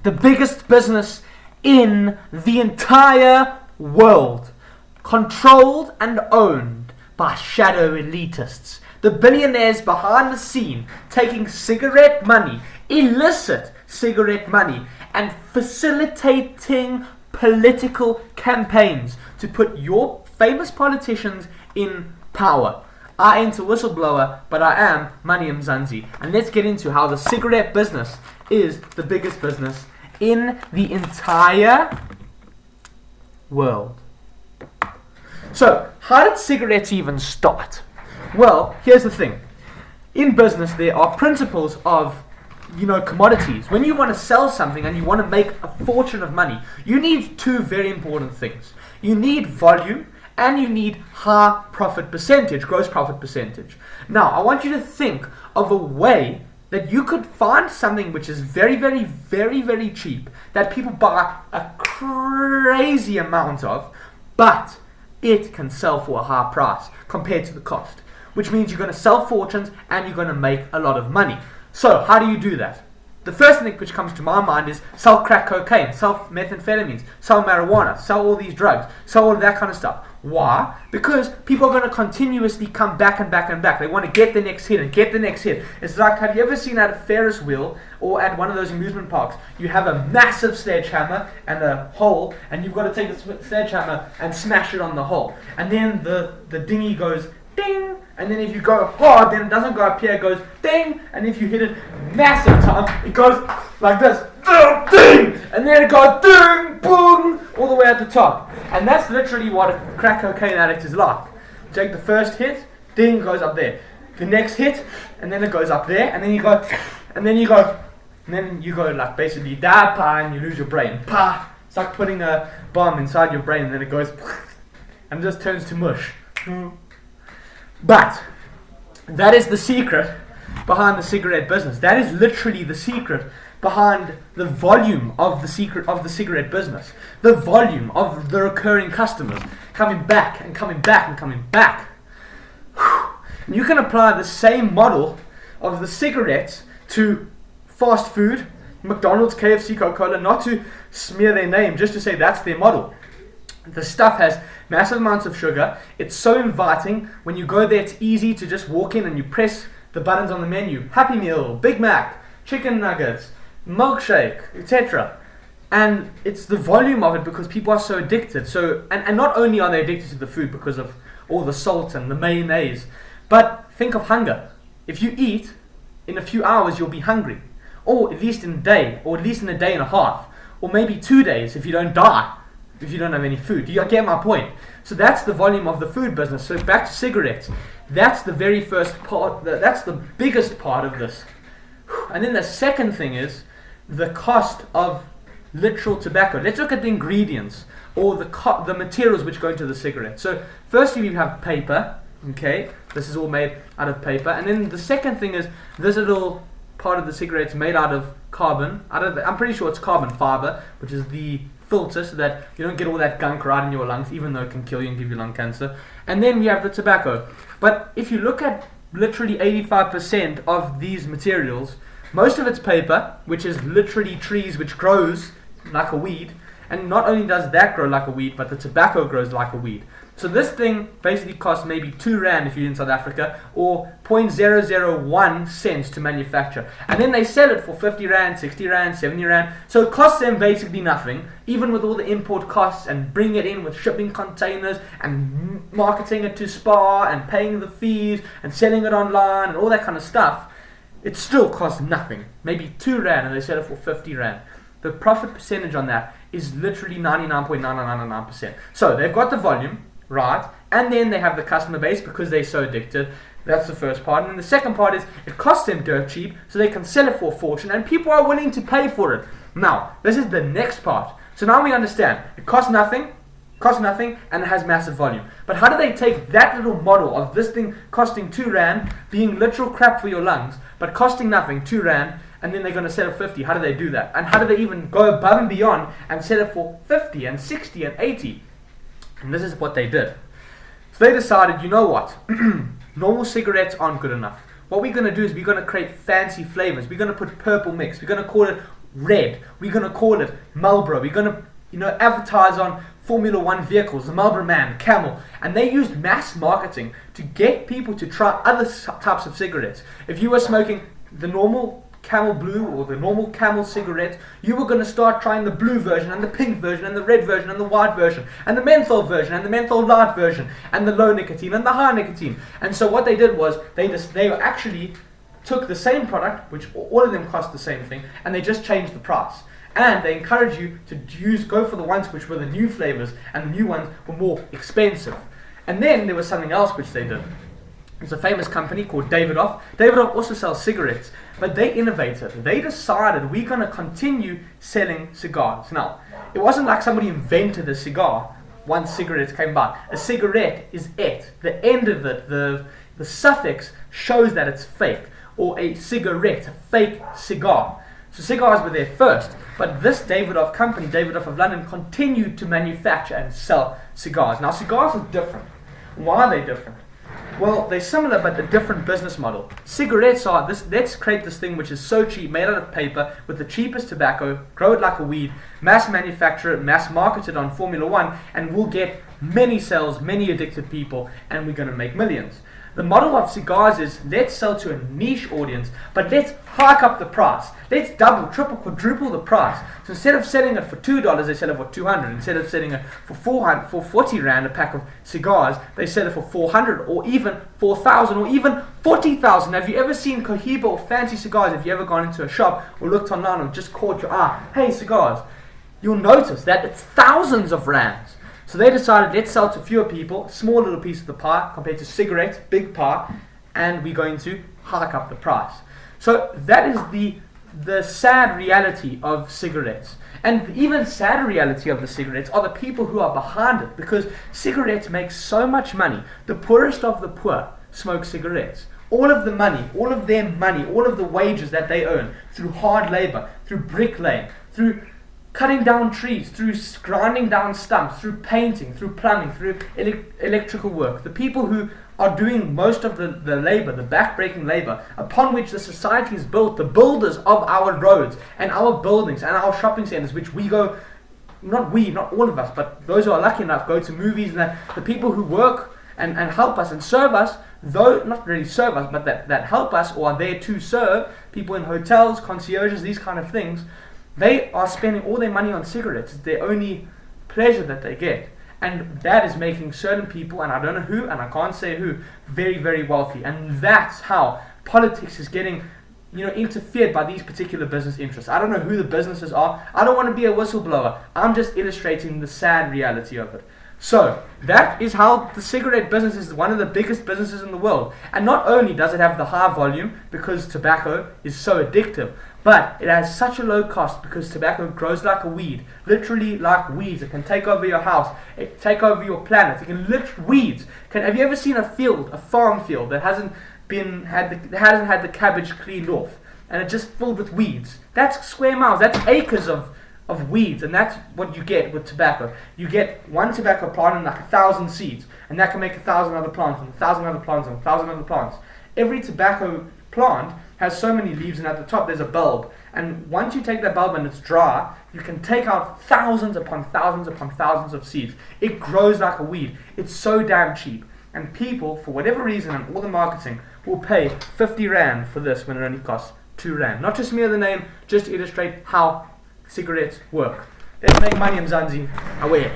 the biggest business in the entire world, controlled and owned by shadow elitists, the billionaires behind the scene taking cigarette money, illicit cigarette money, and facilitating political campaigns to put your famous politicians in power. I ain't a whistleblower, but I am Mani Mzansi. And let's get into how the cigarette business is the biggest business in the entire world. So, how did cigarettes even start? Well, here's the thing. In business, there are principles of, commodities. When you want to sell something and you want to make a fortune of money, you need two very important things. You need volume and you need high profit percentage, gross profit percentage. Now, I want you to think of a way that you could find something which is very, very, very, very cheap, that people buy a crazy amount of, but it can sell for a high price compared to the cost, which means you're going to sell fortunes and you're going to make a lot of money. So, how do you do that? The first thing which comes to my mind is sell crack cocaine, sell methamphetamines, sell marijuana, sell all these drugs, sell all of that kind of stuff. Why? Because people are going to continuously come back and back and back. They want to get the next hit and get the next hit. It's like, have you ever seen at a Ferris wheel or at one of those amusement parks, you have a massive sledgehammer and a hole, and you've got to take the sledgehammer and smash it on the hole. And then the dinghy goes ding, and then if you go hard, then it doesn't go up here, it goes ding, and if you hit it massive time, it goes like this, ding, and then it goes ding, boom, all the way at the top. And that's literally what a crack cocaine addict is like. You take the first hit, ding, goes up there. The next hit, and then it goes up there, and then you go, and then you go like basically die, pa, and you lose your brain. Pa! It's like putting a bomb inside your brain, and then it goes, and it just turns to mush. But that is the secret behind the cigarette business. That is literally the secret behind the volume of the cigarette business. The volume of the recurring customers coming back and coming back and coming back. And you can apply the same model of the cigarettes to fast food, McDonald's, KFC, Coca-Cola, not to smear their name, just to say that's their model. The stuff has massive amounts of sugar. It's so inviting. When you go there, it's easy to just walk in and you press the buttons on the menu. Happy Meal, Big Mac, chicken nuggets, milkshake, etc. And it's the volume of it because people are so addicted. So, and not only are they addicted to the food because of all the salt and the mayonnaise, but think of hunger. If you eat, in a few hours you'll be hungry. Or at least in a day, or at least in a day and a half. Or maybe 2 days if you don't die. If you don't have any food. Do you get my point? So that's the volume of the food business. So back to cigarettes. That's the very first part. That's the biggest part of this. And then the second thing is the cost of literal tobacco. Let's look at the ingredients or the materials which go into the cigarette. So firstly we have paper. Okay, this is all made out of paper. And then the second thing is this little part of the cigarette's made out of carbon. I'm pretty sure it's carbon fiber, which is the filter so that you don't get all that gunk right in your lungs, even though it can kill you and give you lung cancer. And then we have the tobacco. But if you look at literally 85% of these materials, most of it's paper, which is literally trees which grows like a weed. And not only does that grow like a weed, but the tobacco grows like a weed. So this thing basically costs maybe 2 rand if you're in South Africa, or 0.001 cents to manufacture. And then they sell it for 50 rand, 60 rand, 70 rand. So it costs them basically nothing, even with all the import costs and bringing it in with shipping containers and marketing it to SPAR and paying the fees and selling it online and all that kind of stuff. It still costs nothing, maybe 2 rand, and they sell it for 50 rand. The profit percentage on that is literally 99.9999%. So they've got the volume, right, and then they have the customer base because they're so addicted. That's the first part. And then the second part is it costs them dirt cheap, so they can sell it for a fortune, and people are willing to pay for it. Now, this is the next part. So now we understand it costs nothing, and it has massive volume. But how do they take that little model of this thing costing 2 rand, being literal crap for your lungs, but costing nothing, 2 rand, and then they're going to sell it 50? How do they do that? And how do they even go above and beyond and sell it for 50 and 60 and 80? And this is what they did. So they decided, you know what? Normal cigarettes aren't good enough. What we're going to do is we're going to create fancy flavors. We're going to put purple mix. We're going to call it red. We're going to call it Marlboro. We're going to, advertise on Formula One vehicles, the Marlboro Man, Camel. And they used mass marketing to get people to try other types of cigarettes. If you were smoking the normal Camel Blue or the normal Camel cigarette, you were going to start trying the blue version and the pink version and the red version and the white version and the menthol version and the menthol light version and the low nicotine and the high nicotine. And so what they did was they actually took the same product, which all of them cost the same thing, and they just changed the price. And they encourage you to go for the ones which were the new flavors, and the new ones were more expensive. And then there was something else which they did. It's a famous company called Davidoff. Davidoff also sells cigarettes, but they innovated. They decided we're going to continue selling cigars. Now, it wasn't like somebody invented a cigar once cigarettes came by. A cigarette is it. The end of it, the suffix shows that it's fake, or a cigarette, a fake cigar. So cigars were there first, but this Davidoff company, Davidoff of London, continued to manufacture and sell cigars. Now, cigars are different. Why are they different? Well, they're similar, but a different business model. Cigarettes are this: let's create this thing which is so cheap, made out of paper, with the cheapest tobacco, grow it like a weed, mass manufacture it, mass market it on Formula One, and we'll get many sales, many addicted people, and we're going to make millions. The model of cigars is, let's sell to a niche audience, but let's hike up the price. Let's double, triple, quadruple the price. So instead of selling it for $2, they sell it for $200. Instead of selling it for 40 rand a pack of cigars, they sell it for 400 or even 4,000 or even 40,000. Have you ever seen Cohiba or fancy cigars? Have you ever gone into a shop or looked online or just caught your eye? Hey, cigars. You'll notice that it's thousands of rands. So they decided, let's sell to fewer people, small little piece of the pie compared to cigarettes, big pie, and we're going to hike up the price. So that is the sad reality of cigarettes. And the even sadder reality of the cigarettes are the people who are behind it, because cigarettes make so much money. The poorest of the poor smoke cigarettes. All of the money, all of their money, all of the wages that they earn through hard labor, through bricklaying, through cutting down trees, through grinding down stumps, through painting, through plumbing, through electrical work. The people who are doing most of the labor, the back-breaking labor, upon which the society is built, the builders of our roads and our buildings and our shopping centers, which we go, not all of us, but those who are lucky enough go to movies, and that the people who work and help us and serve us, though not really serve us, but that help us or are there to serve, people in hotels, concierges, these kind of things, they are spending all their money on cigarettes. It's their only pleasure that they get. And that is making certain people, and I don't know who, and I can't say who, very, very wealthy. And that's how politics is getting, interfered by these particular business interests. I don't know who the businesses are. I don't want to be a whistleblower. I'm just illustrating the sad reality of it. So, that is how the cigarette business is one of the biggest businesses in the world. And not only does it have the high volume, because tobacco is so addictive, but it has such a low cost because tobacco grows like a weed, literally like weeds. It can take over your house, it can take over your planet. It can lift weeds. Have you ever seen a farm field that hasn't had the cabbage cleaned off, and it's just filled with weeds? That's square miles. That's acres of weeds, and that's what you get with tobacco. You get one tobacco plant and like 1,000 seeds, and that can make 1,000 other plants and 1,000 other plants and 1,000 other plants. Every tobacco plant has so many leaves, and at the top there's a bulb, and once you take that bulb and it's dry, you can take out thousands upon thousands upon thousands of seeds. It grows like a weed. It's so damn cheap, and people, for whatever reason, and all the marketing, will pay 50 rand for this when it only costs 2 rand. Not to smear the name, just to illustrate how cigarettes work. Let's make money, Mzansi. Away.